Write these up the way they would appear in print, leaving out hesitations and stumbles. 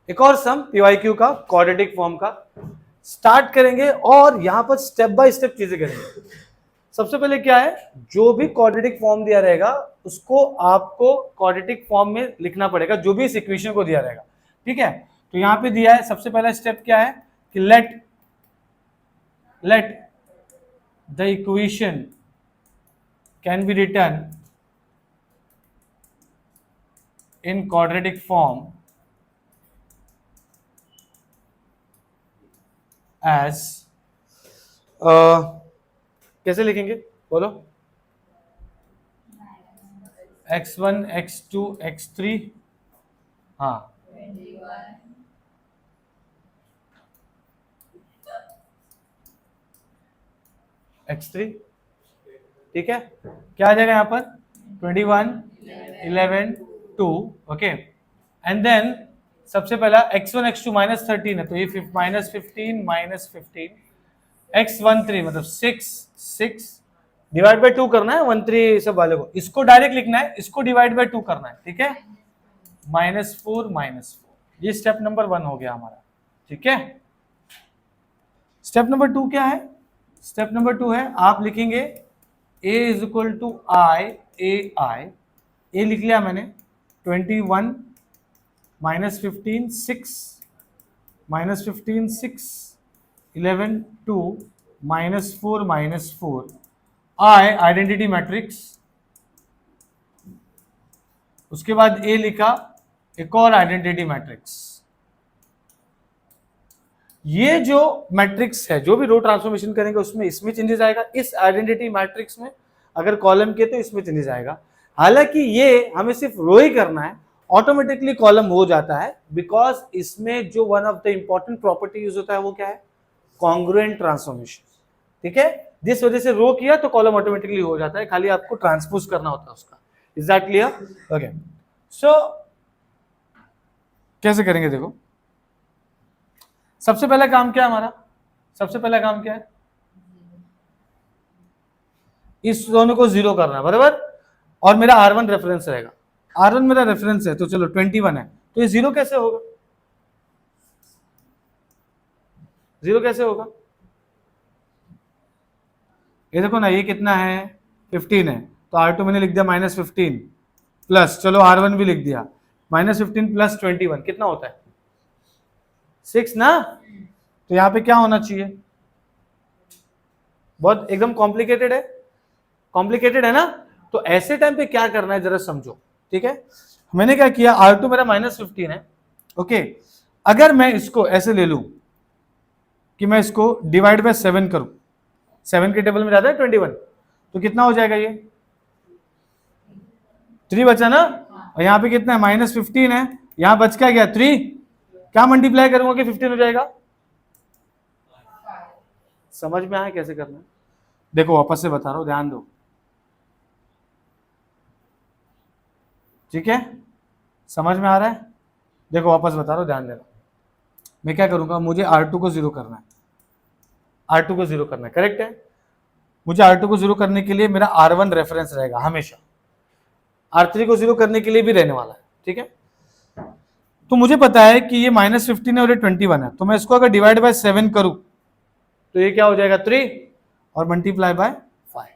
एक और सम पीवाईक्यू का क्वाड्रेटिक फॉर्म का स्टार्ट करेंगे और यहां पर स्टेप बाय स्टेप चीजें करेंगे। सबसे पहले क्या है, जो भी क्वाड्रेटिक फॉर्म दिया रहेगा उसको आपको क्वाड्रेटिक फॉर्म में लिखना पड़ेगा, जो भी इस इक्वेशन को दिया रहेगा। ठीक है, तो यहां पे दिया है, सबसे पहला स्टेप क्या है कि let the equation can be written in quadratic form as कैसे लिखेंगे बोलो, x1 x2 x3, हाँ x3, ठीक है, क्या आ जाएगा यहाँ पर 21 11 2, ओके, एंड देन सबसे पहला x1 x2 -13 है, तो ये -15 x13 मतलब 6 डिवाइड बाय 2 करना है, 13 सब वाले को, इसको डायरेक्ट लिखना है, इसको डिवाइड बाय 2 करना है, ठीक है, -4 ये स्टेप नंबर 1 हो गया हमारा। ठीक है, स्टेप नंबर 2 क्या है, स्टेप नंबर 2 है आप लिखेंगे a इज इक्वल टू आई ए लिख लिया मैंने, 21 -15 6 11 2 -4 आई आइडेंटिटी मैट्रिक्स, उसके बाद ए लिखा एक और आइडेंटिटी मैट्रिक्स। ये जो मैट्रिक्स है, जो भी रो ट्रांसफॉर्मेशन करेंगे उसमें इसमें चेंजेस आएगा, इस आइडेंटिटी मैट्रिक्स में अगर कॉलम के तो इसमें चेंजेस आएगा। हालांकि ये हमें सिर्फ रो ही करना है, ऑटोमेटिकली कॉलम हो जाता है, बिकॉज इसमें जो one of the important property use होता है वो क्या है, कॉन्ग्रुएंट ट्रांसफॉर्मेशन। ठीक है, जिस वजह से रो किया तो कॉलम ऑटोमेटिकली हो जाता है, खाली आपको ट्रांसपोज करना होता है उसका। Is that clear? ओके, सो कैसे करेंगे देखो, सबसे पहला काम क्या है हमारा, सबसे पहला काम क्या है, इस दोनों को 0 करना है, बराबर, और मेरा R1 रेफरेंस रहेगा, R1 मेरा रेफरेंस है, तो चलो 21 है, तो ये 0 कैसे होगा, 0 कैसे होगा, ये देखो ना, ये कितना है 15 है, तो R2 मैंने लिख दिया -15 प्लस, चलो R1 भी लिख दिया, -15 प्लस 21 कितना होता है 6 ना, तो यहां पे क्या होना चाहिए, बहुत एकदम कॉम्प्लिकेटेड है ना, तो ऐसे टाइम पे क्या करना है जरा समझो। ठीक है, मैंने क्या किया, R2 मेरा -15 है, ओके, अगर मैं इसको ऐसे ले लूं कि मैं इसको डिवाइड बाय 7 करूं, 7 के टेबल में जाता है 21, तो कितना हो जाएगा, ये 3 बचा ना, और यहां पे कितना है -15 है, यहां बच क्या गया 3, क्या मल्टीप्लाई करूंगा कि 15 हो जाएगा, समझ में आया कैसे करना है, देखो वापस से बता रहा हूं, ध्यान दो, ठीक है, समझ में आ रहा है, देखो वापस बता रहा हूं, ध्यान देना, मैं क्या करूंगा, मुझे R2 को 0 करना है, R2 को 0 करना है, करेक्ट है, मुझे R2 को 0 करने के लिए मेरा R1 रेफरेंस रहेगा हमेशा, R3 को 0 करने के लिए भी रहने वाला है, ठीक है, तो मुझे पता है कि ये -15 है और ये 21 है, तो मैं इसको अगर डिवाइड बाय 7 करूं तो ये क्या हो जाएगा 3 और मल्टीप्लाई बाय 5।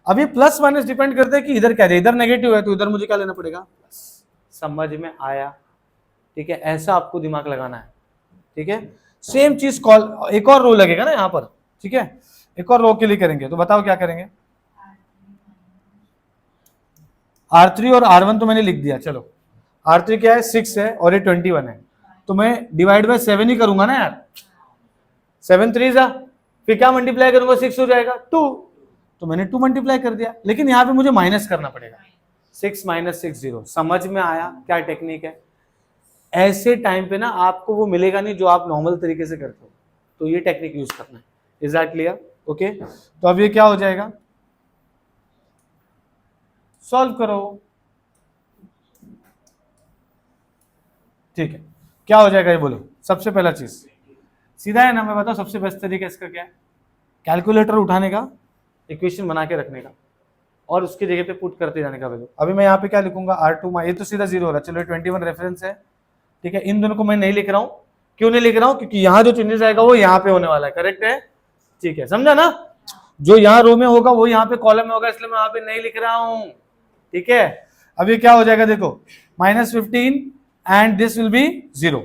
अब ये प्लस माइनस डिपेंड करता है कि इधर क्या है, इधर नेगेटिव है तो इधर मुझे क्या लेना पड़ेगा प्लस। समझ में आया? ठीक है, ऐसा आपको दिमाग लगाना है। ठीक है, सेम चीज कॉल, एक और रो लगेगा ना यहां पर, ठीक है, एक और रो के लिए करेंगे, तो बताओ क्या करेंगे, R3 और R1 तो मैंने लिख दिया, चलो R3 क्या है 6 है और ये 21 है, तो मैं डिवाइड बाय 7 ही करूंगा ना यार, 7 3 जा, फिर क्या मल्टीप्लाई करूंगा 6 हो जाएगा 2, तो मैंने 2 मल्टीप्लाई कर दिया, लेकिन यहां पे मुझे माइनस करना पड़ेगा, 6 - 6 0। समझ में आया क्या टेक्निक है? ऐसे टाइम पे ना आपको वो मिलेगा नहीं जो आप नॉर्मल तरीके से करते हो, तो ये टेक्निक यूज करना है। Is that clear? ओके, तो अब ये क्या हो जाएगा, सॉल्व करो, ठीक है, क्या हो जाएगा ये बोलो। सबसे पहला चीज सीधा है ना, मैं बताऊं सबसे बेस्ट तरीका इसका क्या है, कैलकुलेटर उठाने का, इक्वेशन बना के रखने का और उसकी जगह पे पुट करते जाने का वैल्यू। अभी मैं यहाँ पे क्या लिखूंगा, R2 ये तो सीधा 0 हो रहा है, चलो 21 रेफरेंस है, ठीक है, इन दोनों को मैं नहीं लिख रहा हूं। क्यों नहीं लिख रहा हूं? क्योंकि यहां जो चेंजेस आएगा वो यहां पे होने वाला है, करेक्ट है, ठीक है, समझा ना? जो यहां रो में होगा वो यहां पे कॉलम में होगा, इसलिए मैं वहां पे नहीं लिख रहा हूं, ठीक है। अब ये क्या हो जाएगा, देखो -15 एंड दिस विल बी 0।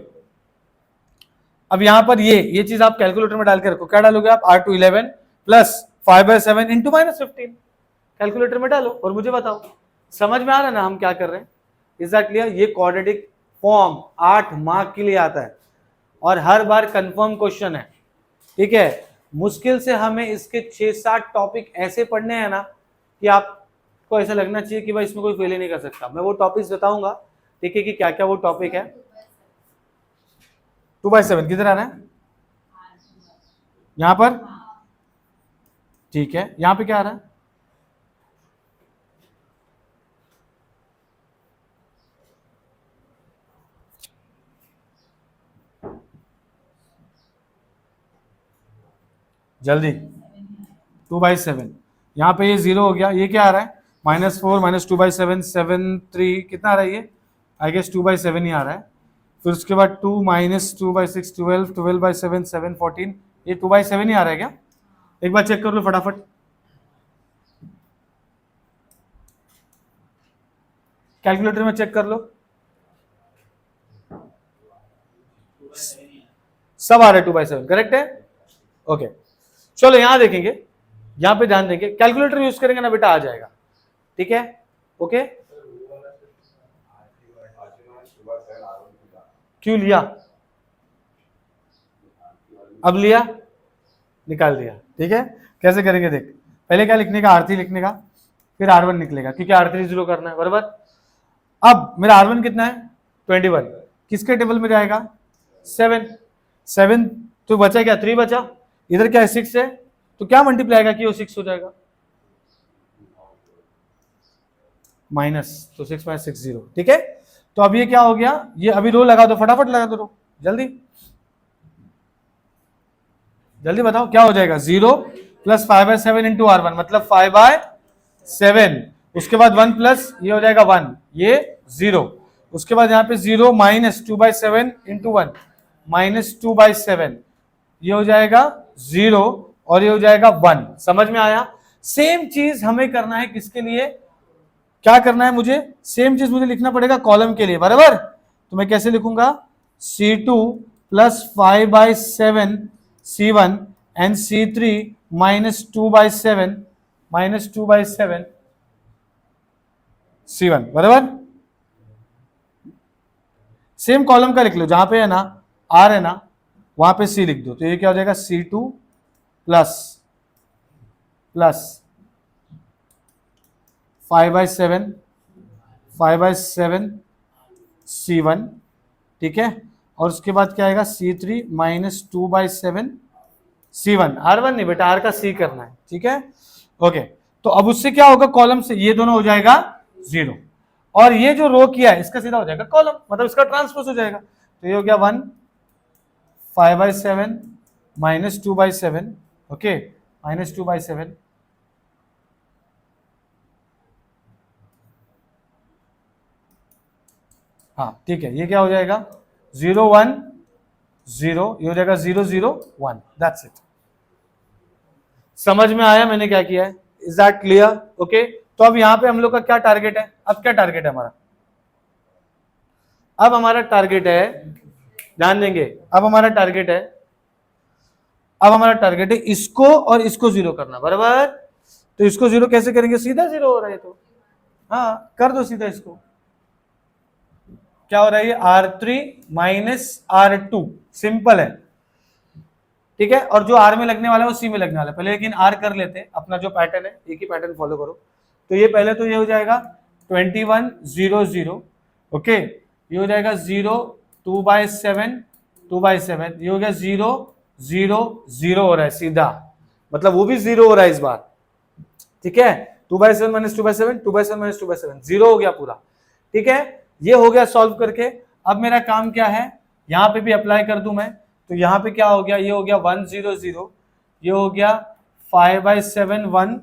अब यहां पर ये चीज आप कैलकुलेटर में डाल के रखो। क्या डालोगे आप? R2 11 plus 5/7 into -15। कैलकुलेटर में डालो और मुझे बताओ। समझ में आ रहा है ना हम क्या कर रहे हैं? Is that clear? ये क्वाड्रेटिक फॉर्म 8 मार्क के लिए आता है और हर बार कंफर्म क्वेश्चन है, ठीक है। मुश्किल से हमें इसके 6-7 टॉपिक ऐसे पढ़ने हैं ना कि आपको ऐसा लगना चाहिए कि भाई इसमें कोई फेल ही नहीं कर सकता। मैं वो टॉपिक्स बताऊंगा, ठीक है, कि क्या क्या वो टॉपिक है। 2/7 किधर आ रहा है? यहां पर, ठीक है। यहां पे क्या आ रहा है? जल्दी, 2/7। यहाँ पे ये 0 हो गया। ये क्या आ रहा है? -4 -2/7 7 3 कितना आ रहा है ये? आई गेस 2/7 ही आ रहा है। फिर उसके बाद 2 -2/6 12 12/7 7 14। ये 2/7 ही आ रहा है क्या? एक बार चेक कर लो फटाफट, कैलकुलेटर में चेक कर लो। सब आ रहा है 2/7, करेक्ट है, ओके। चलो यहां देखेंगे, यहां पे ध्यान देंगे, कैलकुलेटर यूज करेंगे ना बेटा, आ जाएगा, ठीक है, ओके। क्यों लिया? अब लिया, निकाल दिया, ठीक है। कैसे करेंगे देख, पहले क्या लिखने का? R3 लिखने का, फिर R1 निकलेगा, क्योंकि R3 0 करना है, बराबर। अब मेरा R1 कितना है? 21। किसके टेबल में जाएगा? 7। तो बचा क्या? 3 बचा। इधर क्या है? 6 है, तो क्या मल्टीप्लाई आएगा कि वो 6 हो जाएगा? माइनस, तो 6 - 6 0, ठीक है। तो अब ये क्या हो गया? ये अभी रो लगा दो, फटाफट लगा दो रो, जल्दी जल्दी बताओ क्या हो जाएगा? 0 प्लस 5/7 इंटू R1 मतलब 5/7। उसके बाद 1 प्लस ये हो जाएगा 1, ये 0। उसके बाद यहाँ पे 0 माइनस 2/7 इंटू 1 -2/7, ये हो जाएगा 0 और ये हो जाएगा 1। समझ में आया? सेम चीज हमें करना है किसके लिए? क्या करना है मुझे? सेम चीज मुझे लिखना पड़ेगा कॉलम के लिए, बराबर। तो मैं कैसे लिखूंगा? C2 plus 5/7 C1 and C3 -2/7 C1, बराबर। सेम कॉलम का लिख लो, जहां पे है ना R है ना, वहां पे C लिख दो। तो ये क्या हो जाएगा? C2 प्लस 5/7 C1, ठीक है। और उसके बाद क्या आएगा? C3 -2/7 C1। R1 नहीं बेटा, R का C करना है, ठीक है, ओके। तो अब उससे क्या होगा? कॉलम से ये दोनों हो जाएगा 0 और ये जो रो किया है इसका सीधा हो जाएगा कॉलम, मतलब इसका ट्रांसपोज हो जाएगा। तो ये हो गया 1 5/7 -2/7, ओके, -2/7। हाँ ठीक है, ये क्या हो जाएगा? 0 1 0, ये हो जाएगा 0 0 1, दैट्स इट। समझ में आया मैंने क्या किया है? Is that clear? ओके। तो अब यहां पे हम लोग का क्या टारगेट है? अब क्या टारगेट है हमारा? अब हमारा टारगेट है, ध्यान देंगे, अब हमारा टारगेट है इसको और इसको 0 करना, बराबर। तो इसको 0 कैसे करेंगे? सीधा 0 हो रहा है, तो हाँ कर दो सीधा इसको। क्या हो रहा है? ये R3 -R2, सिंपल है, ठीक है। और जो R में लगने वाला है वो C में लगने वाला है। पहले लेकिन R कर लेते, अपना जो पैटर्न है एक ही पैटर्न फॉलो करो। तो ये पहले तो ये हो जाएगा 21 0 0, ओके। ये हो जाएगा 0 2/7 2/7, ये हो गया 0 0 0 हो रहा है सीधा, मतलब वो भी 0 हो रहा है इस बार, ठीक है। 2/7 -2/7 2/7 -2/7 0 हो गया पूरा, ठीक है। ये हो गया सॉल्व करके। अब मेरा काम क्या है? यहां पे भी अप्लाई कर दूं मैं, तो यहां पे क्या हो गया? ये हो गया 1 0 0, ये हो गया 5/7 1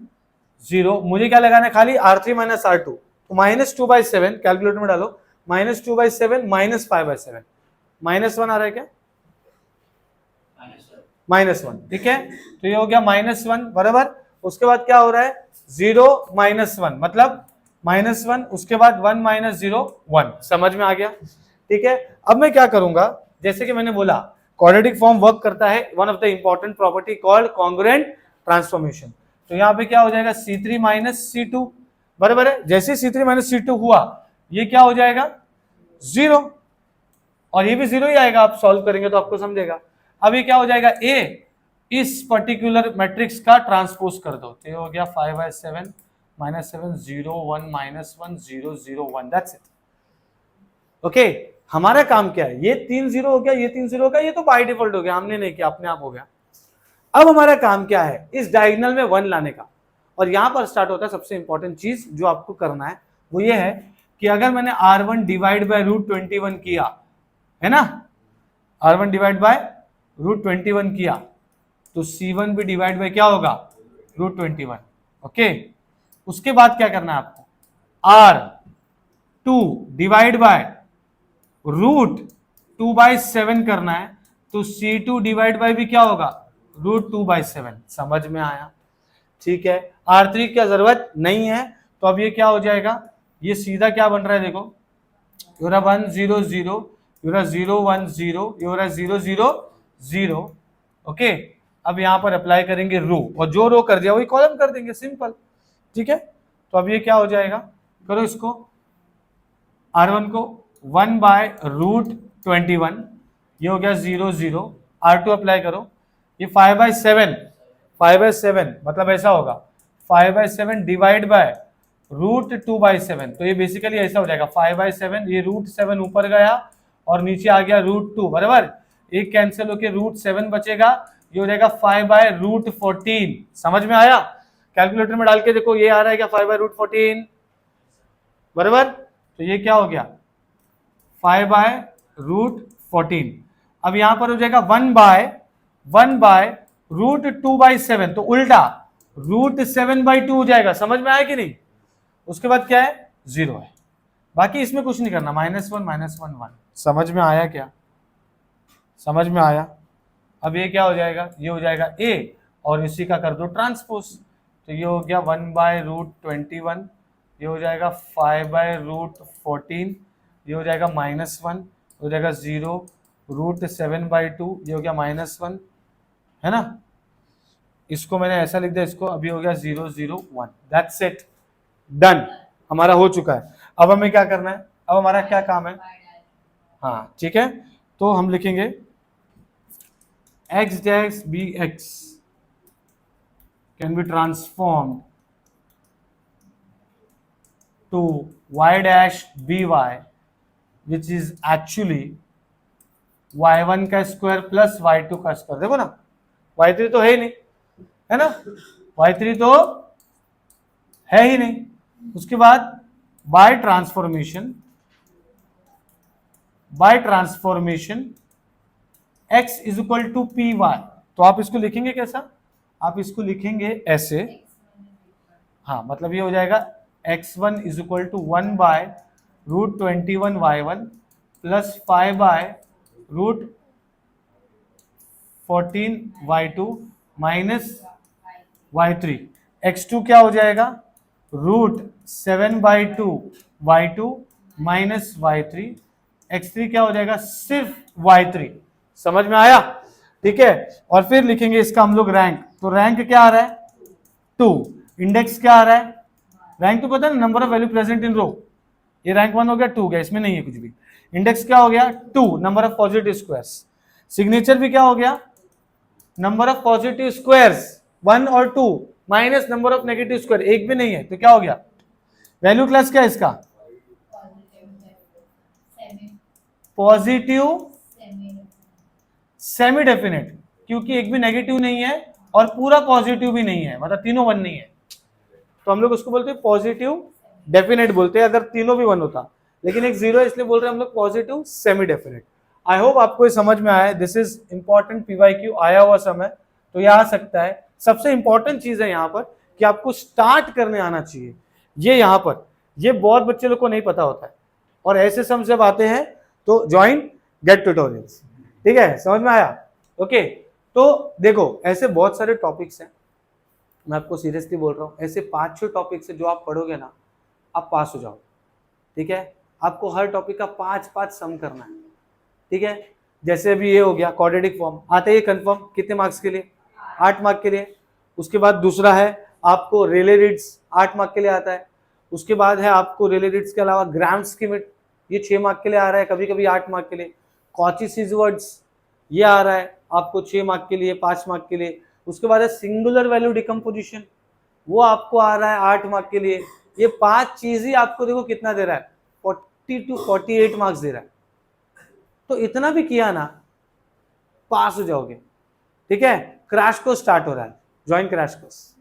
0। मुझे क्या लगाना है? खाली R3 -R2, तो -2/7 कैलकुलेटर में डालो, -2/7 -5/7, -1 आ रहा है क्या? -1, ठीक है। तो ये हो गया -1 बराबर। उसके बाद क्या हो रहा है? 0 -1 मतलब -1, उसके बाद 1 - 0 1। समझ में आ गया? ठीक है। अब मैं क्या करूंगा, जैसे कि मैंने बोला क्वाड्रेटिक फॉर्म वर्क करता है, one of the important property called congruent transformation. तो यहाँ पे क्या हो जाएगा? C3 - C2 बराबर है। जैसे C3 - C2 हुआ, ये क्या हो जाएगा? 0, और ये भी 0 ही आएगा। आप सॉल्व करेंगे तो आपको समझेगा। अब ये क्या हो जाएगा? A इस पर्टिकुलर मैट्रिक्स का ट्रांसपोज कर दो, तो ये हो गया 5/7 -7 0 1 -1 0 0 1, दैट्स इट। ओके, हमारा काम क्या है? ये 3 0 हो गया, ये 3 0 हो गया, ये तो बाय डिफॉल्ट हो गया, हमने नहीं किया, अपने आप हो गया। अब हमारा काम क्या है? इस डायगोनल में 1 लाने का। और यहां पर स्टार्ट होता है सबसे इंपॉर्टेंट चीज जो आपको करना है, वो ये है कि अगर मैंने R1 डिवाइड बाय √21 किया है ना, R1 डिवाइड बाय √21 किया, तो C1 भी डिवाइड बाय क्या होगा? √21। ओके, उसके बाद क्या करना है आपको? R2 डिवाइड बाय √2/7 करना है, तो C2 डिवाइड बाय भी क्या होगा? √2/7। समझ में आया? ठीक है। R3 की जरूरत नहीं है, तो अब ये क्या हो जाएगा? ये सीधा क्या बन रहा है? देखो, योरा 1 0 0, योरा 0 1 0, योरा 0 0 0। ओके, अब यहां पर अप्लाई करेंगे रो, और जो रो कर दिया वही कॉलम कर देंगे, सिंपल। ठीक है, तो अब ये क्या हो जाएगा? करो इसको, R1 को 1/√21, ये हो गया 0 0। R2 अप्लाई करो, ये 5/7 मतलब ऐसा होगा 5/7 डिवाइड बाय √2/7, तो ये बेसिकली ऐसा हो जाएगा 5/7, ये √7 ऊपर गया और नीचे आ गया √2 बराबर। एक कैंसिल होके √7 बचेगा, ये हो जाएगा 5/√14। समझ में आया? कैलकुलेटर में डाल के देखो, ये आ रहा है क्या? 5/√14 बराबर। तो ये क्या हो गया? 5/√14। अब यहां पर हो जाएगा 1/√2/7, तो उल्टा √7/2 हो जाएगा। समझ में आया कि नहीं? उसके बाद क्या है? 0 है। बाकी इसमें कुछ नहीं करना, -1 -1 1। समझ में आया क्या? समझ में आया? अब ये क्या हो जाएगा? ये हो जाएगा A, और इसी का कर दो ट्रांसपोज, तो ये हो गया 1/√21, ये हो जाएगा 5/√14, ये हो जाएगा -1, हो जाएगा 0, √7/2, ये हो गया -1, है ना? इसको मैंने ऐसा लिख दिया, इसको अभी हो गया 0 0 1, दैट्स इट, डन, हमारा हो चुका है। अब हमें क्या करना है? अब हमारा क्या काम है? हाँ ठीक है, तो हम लिखेंगे x dash bx can be transformed to y dash by, which is actually y1 का स्क्वायर प्लस y2 का स्क्वायर। देखो ना, y3 तो है ही नहीं, है ना? y3 तो है ही नहीं। उसके बाद by transformation x is equal to P Y, तो आप इसको लिखेंगे कैसा? आप इसको लिखेंगे ऐसे, हाँ, मतलब ये हो जाएगा x1 is equal to 1/√21 y1 plus 5/√14 y2 minus y3। x2 क्या हो जाएगा? √7/2 y2 माइनस y3। x3 क्या हो जाएगा? सिर्फ y3। समझ में आया? ठीक है, और फिर लिखेंगे इसका हम लोग रैंक, तो रैंक क्या आ रहा है? 2। इंडेक्स क्या आ रहा है? रैंक तो पता है ना, number of value present in row, ये रैंक 1 हो गया, 2 गया, इसमें नहीं है कुछ भी। इंडेक्स क्या हो गया? 2, number of positive squares. Signature भी क्या हो गया? नंबर ऑफ पॉजिटिव स्क्वायर्स 1 और 2 minus number of negative square, एक भी नहीं है, तो क्या हो गया? वैल्यू क्लास क्या है इसका? पॉजिटिव सेमी डेफिनेट, क्योंकि एक भी नेगेटिव नहीं है और पूरा पॉजिटिव भी नहीं है, मतलब तीनों 1 नहीं है, तो हम लोग उसको बोलते हैं पॉजिटिव डेफिनेट बोलते हैं, अगर तीनों भी 1 होता, लेकिन एक 0 है इसलिए बोल रहे हैं हम लोग positive semi definite. I hope आपको ये समझ में आया। दिस इज इंपॉर्टेंट, पीवाईक्यू आया हुआ समय, तो ये आ सकता है। सबसे इंपॉर्टेंट चीज है यहाँ पर कि आपको स्टार्ट करने आना चाहिए। ये यहाँ पर ये बहुत बच्चे लोग को नहीं पता होता है, और ऐसे सम जब आते हैं तो ज्वाइन गेट ट्यूटोरियल्स। ठीक है, समझ में आया? ओके, तो देखो ऐसे बहुत सारे टॉपिक्स हैं, मैं आपको सीरियसली बोल रहा हूँ, ऐसे 5-6 टॉपिक्स है जो आप पढ़ोगे ना आप पास हो जाओगे। ठीक है, आपको हर टॉपिक का 5-5 सम करना है। ठीक है, जैसे अभी ये हो गया क्वाड्रेटिक फॉर्म, आता है कंफर्म कितने मार्क्स के लिए? 8 मार्क के लिए। उसके बाद दूसरा है आपको रेले रिड्स, 8 मार्क के लिए आता है। उसके बाद है आपको रेले रिड्स के अलावा ग्राम स्कीमेट, ये 6 मार्क के लिए आ रहा है, कभी कभी 8 मार्क के लिए। कॉची सीजवर्ड्स ये आ रहा है आपको 6 मार्क के लिए, 5 मार्क के लिए। उसके बाद है सिंगुलर वैल्यू डिकम्पोजिशन, वो आपको आ रहा है 8 मार्क के लिए। ये 5 चीज ही आपको देखो कितना दे रहा है, 40 to 48 मार्क्स दे रहा है। तो इतना भी किया ना पास हो जाओगे। ठीक है, क्रैश कोर्स स्टार्ट हो रहा है, ज्वाइन क्रैश कोर्स।